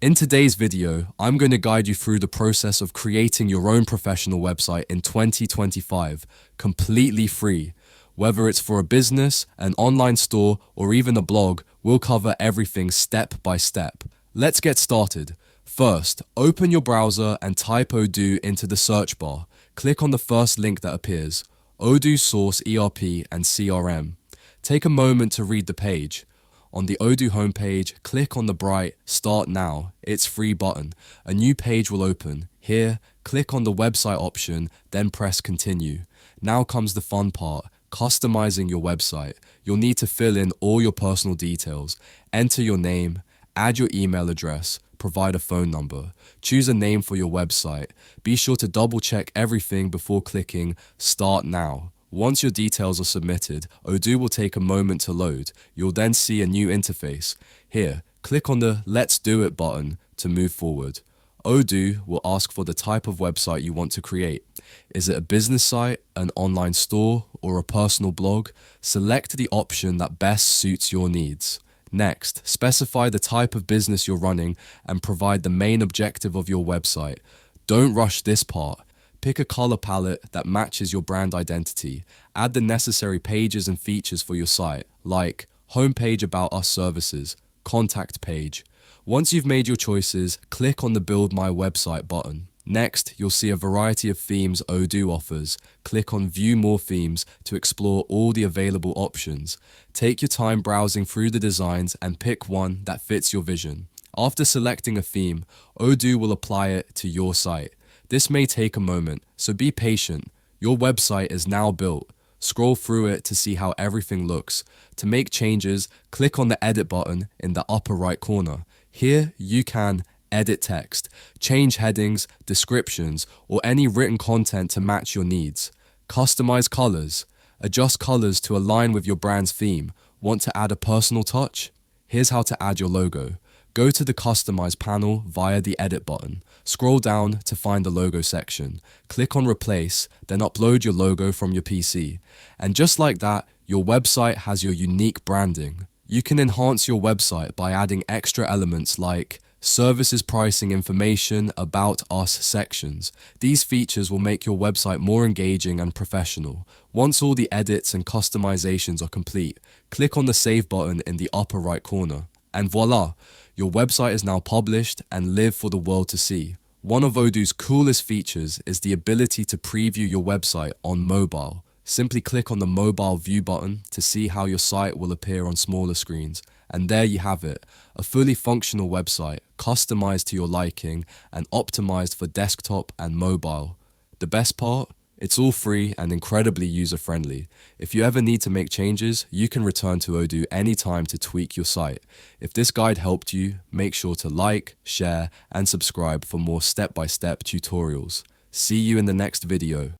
In today's video, I'm going to guide you through the process of creating your own professional website in 2025, completely free. Whether it's for a business, an online store, or even a blog, we'll cover everything step by step. Let's get started. First, open your browser and type Odoo into the search bar. Click on the first link that appears, Odoo Source ERP and CRM. Take a moment to read the page. On the Odoo homepage, click on the bright Start Now, It's Free button. A new page will open. Here, click on the website option, then press Continue. Now comes the fun part, customizing your website. You'll need to fill in all your personal details. Enter your name, add your email address, provide a phone number. Choose a name for your website. Be sure to double check everything before clicking Start Now. Once your details are submitted, Odoo will take a moment to load. You'll then see a new interface. Here, click on the Let's Do It button to move forward. Odoo will ask for the type of website you want to create. Is it a business site, an online store, or a personal blog? Select the option that best suits your needs. Next, specify the type of business you're running and provide the main objective of your website. Don't rush this part. Pick a color palette that matches your brand identity. Add the necessary pages and features for your site, like homepage about us services, contact page. Once you've made your choices, click on the Build My Website button. Next, you'll see a variety of themes Odoo offers. Click on View More Themes to explore all the available options. Take your time browsing through the designs and pick one that fits your vision. After selecting a theme, Odoo will apply it to your site. This may take a moment, so be patient. Your website is now built. Scroll through it to see how everything looks. To make changes, click on the Edit button in the upper right corner. Here, you can edit text, change headings, descriptions, or any written content to match your needs. Customize colors. Adjust colors to align with your brand's theme. Want to add a personal touch? Here's how to add your logo. Go to the Customize panel via the Edit button. Scroll down to find the logo section. Click on Replace, then upload your logo from your PC. And just like that, your website has your unique branding. You can enhance your website by adding extra elements like services pricing information, about us sections. These features will make your website more engaging and professional. Once all the edits and customizations are complete, click on the Save button in the upper right corner. And voila! Your website is now published and live for the world to see. One of Odoo's coolest features is the ability to preview your website on mobile. Simply click on the Mobile View button to see how your site will appear on smaller screens. And there you have it, a fully functional website, customized to your liking and optimized for desktop and mobile. The best part? It's all free and incredibly user-friendly. If you ever need to make changes, you can return to Odoo anytime to tweak your site. If this guide helped you, make sure to like, share, and subscribe for more step-by-step tutorials. See you in the next video.